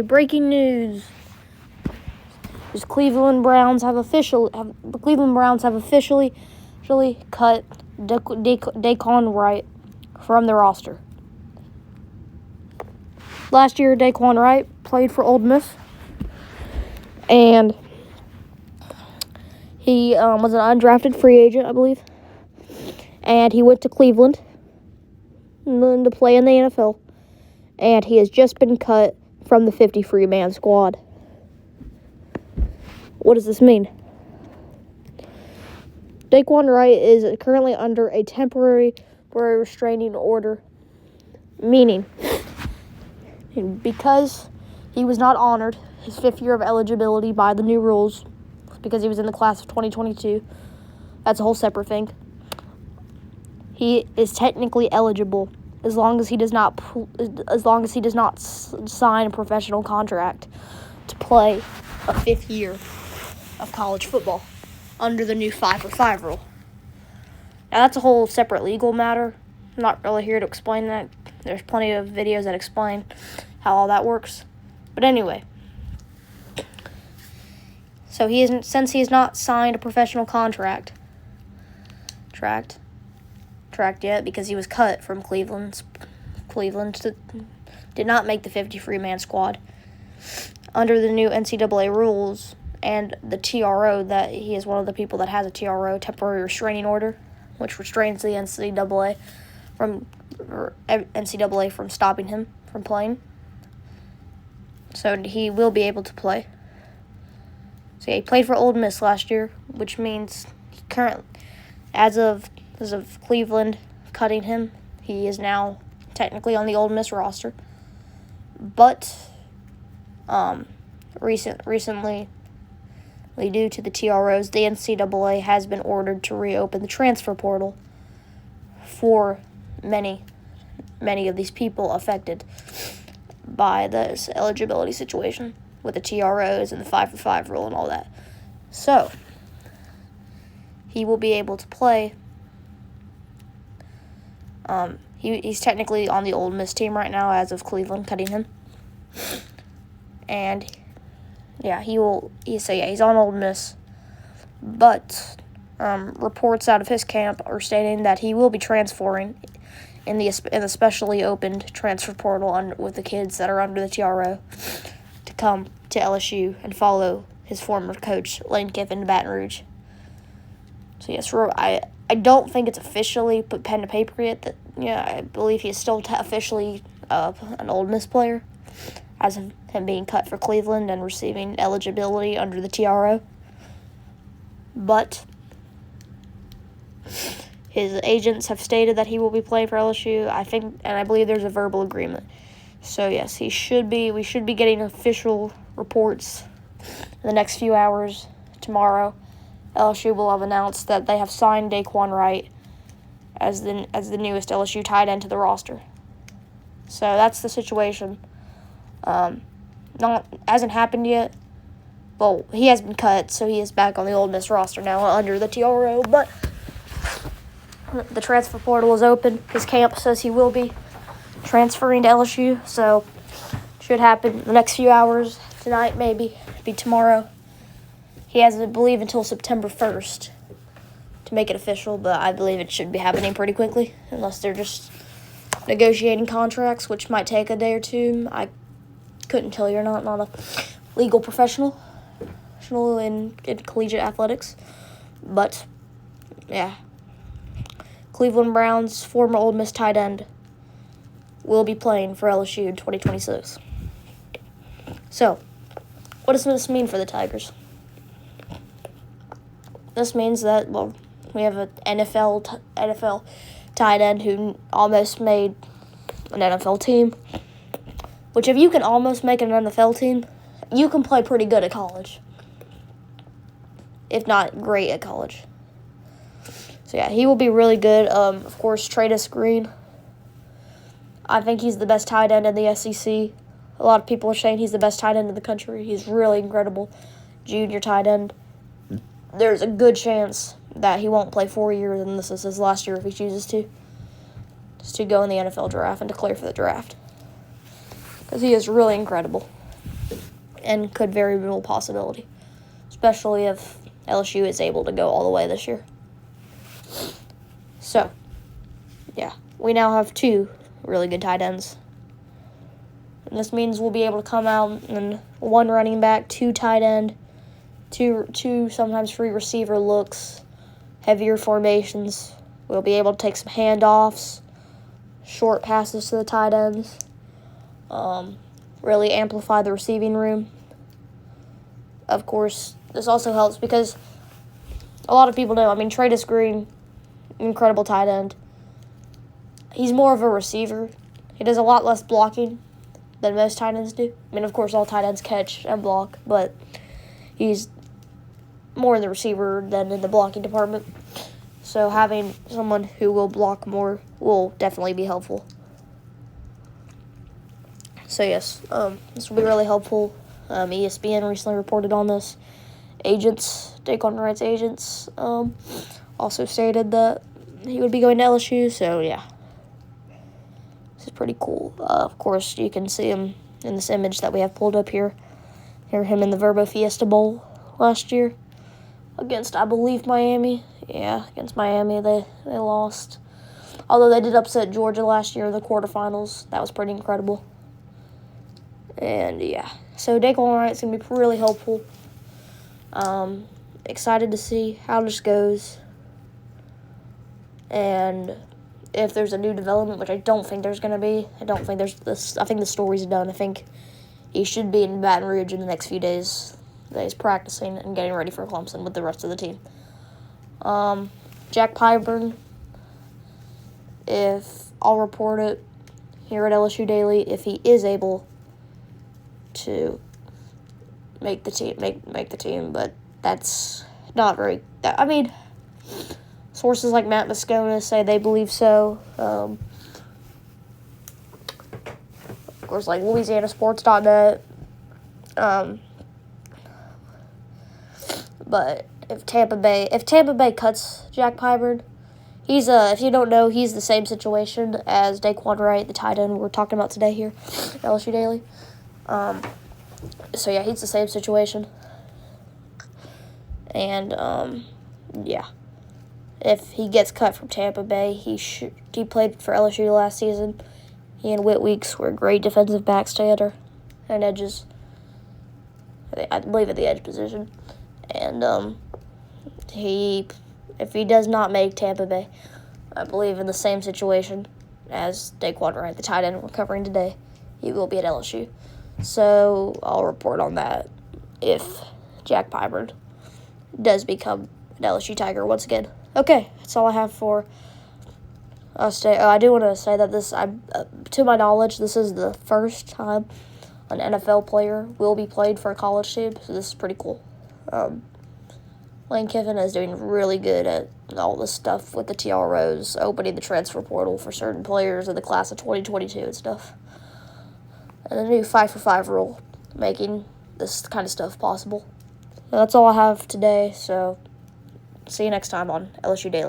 Breaking news: the Cleveland Browns have officially cut Daquan Wright from the roster. Last year, Daquan Wright played for Ole Miss, and he was an undrafted free agent, I believe, and he went to Cleveland to play in the NFL, and he has just been cut from the 53-man squad. What does this mean? Daquan Wright is currently under a temporary restraining order, meaning because he was not honored his 5th year of eligibility by the new rules, because he was in the class of 2022. That's a whole separate thing. He is technically eligible as long as he does not sign a professional contract to play a 5th year of college football under the new 5-for-5 rule. Now, that's a whole separate legal matter. I'm not really here to explain that. There's plenty of videos that explain how all that works. But anyway, so since he has not signed a professional contract yet, because he was cut from Cleveland did not make the 53-man squad under the new NCAA rules and the TRO, that he is one of the people that has a TRO, temporary restraining order, which restrains the NCAA from stopping him from playing. So he will be able to play. So yeah, he played for Ole Miss last year, which means as of Cleveland cutting him, he is now technically on the Ole Miss roster. But recently, due to the TROs, the NCAA has been ordered to reopen the transfer portal for many of these people affected by this eligibility situation with the TROs and the 5-for-5 rule and all that. So he will be able to play. He's technically on the Ole Miss team right now as of Cleveland cutting him. And yeah, he's on Ole Miss. But reports out of his camp are stating that he will be transferring in the specially opened transfer portal with the kids that are under the TRO to come to LSU and follow his former coach, Lane Kiffin, to Baton Rouge. So yes, I don't think it's officially put pen to paper yet. I believe he is still officially an Ole Miss player, as of him being cut for Cleveland and receiving eligibility under the TRO. But his agents have stated that he will be playing for LSU. I believe there's a verbal agreement. So yes, we should be getting official reports in the next few hours. Tomorrow, LSU will have announced that they have signed Daquan Wright as the newest LSU tight end to the roster. So that's the situation. Hasn't happened yet. Well, he has been cut, so he is back on the Ole Miss roster now under the TRO. But the transfer portal is open. His camp says he will be transferring to LSU, so should happen in the next few hours. Tonight, maybe tomorrow. He has, I believe, until September 1st to make it official, but I believe it should be happening pretty quickly, unless they're just negotiating contracts, which might take a day or two. I couldn't tell you, not a legal professional in collegiate athletics. But, yeah. Cleveland Browns former Ole Miss tight end will be playing for LSU in 2026. So, what does this mean for the Tigers? This means that, we have an NFL tight end who almost made an NFL team. Which, if you can almost make an NFL team, you can play pretty good at college. If not great at college. So, yeah, he will be really good. Of course, Travis Green. I think he's the best tight end in the SEC. A lot of people are saying he's the best tight end in the country. He's really incredible. Junior tight end. There's a good chance that he won't play 4 years, and this is his last year if he chooses to. Just to go in the NFL draft and declare for the draft. Because he is really incredible. and could very real possibility, especially if LSU is able to go all the way this year. So, yeah, we now have 2 really good tight ends. And this means we'll be able to come out and 1 running back, 2 tight end, two sometimes free receiver looks, heavier formations. We'll be able to take some handoffs, short passes to the tight ends, really amplify the receiving room. Of course, this also helps because a lot of people know, Travis Green, incredible tight end. He's more of a receiver. He does a lot less blocking than most tight ends do. Of course, all tight ends catch and block, but he's more in the receiver than in the blocking department. So having someone who will block more will definitely be helpful. So yes, this will be really helpful. ESPN recently reported on this. Daquan Wright's agents, also stated that he would be going to LSU. So yeah, this is pretty cool. Of course, you can see him in this image that we have pulled up here. Hear him in the Verbo Fiesta Bowl last year against, I believe, Miami. Yeah, against Miami, they lost. Although they did upset Georgia last year in the quarterfinals. That was pretty incredible. And yeah, so Daquan Wright's going to be really helpful. Excited to see how this goes. And if there's a new development, which I don't think there's going to be. I think the story's done. I think he should be in Baton Rouge in the next few days. That he's practicing and getting ready for Clemson with the rest of the team. Jack Pyburn, if I'll report it here at LSU Daily, if he is able to make the team, but that's not very. Sources like Matt Moscona say they believe so. Of course, like LouisianaSports.net. But if Tampa Bay cuts Jack Pyburn, he's if you don't know, he's the same situation as Daquan Wright, the tight end we're talking about today here at LSU Daily. So yeah, he's the same situation. And yeah, if he gets cut from Tampa Bay, he played for LSU last season. He and Whit Weeks were great defensive backs together and edges. I believe at the edge position. And if he does not make Tampa Bay, I believe in the same situation as Daquan Wright, the tight end we're covering today, he will be at LSU. So I'll report on that if Jack Pyburn does become an LSU Tiger once again. Okay, that's all I have for us today. I do want to say that to my knowledge, this is the first time an NFL player will be played for a college team, so this is pretty cool. Lane Kiffin is doing really good at all this stuff with the TROs, opening the transfer portal for certain players in the class of 2022 and stuff. And the new 5-for-5 rule, making this kind of stuff possible. So that's all I have today, so see you next time on LSU Daily.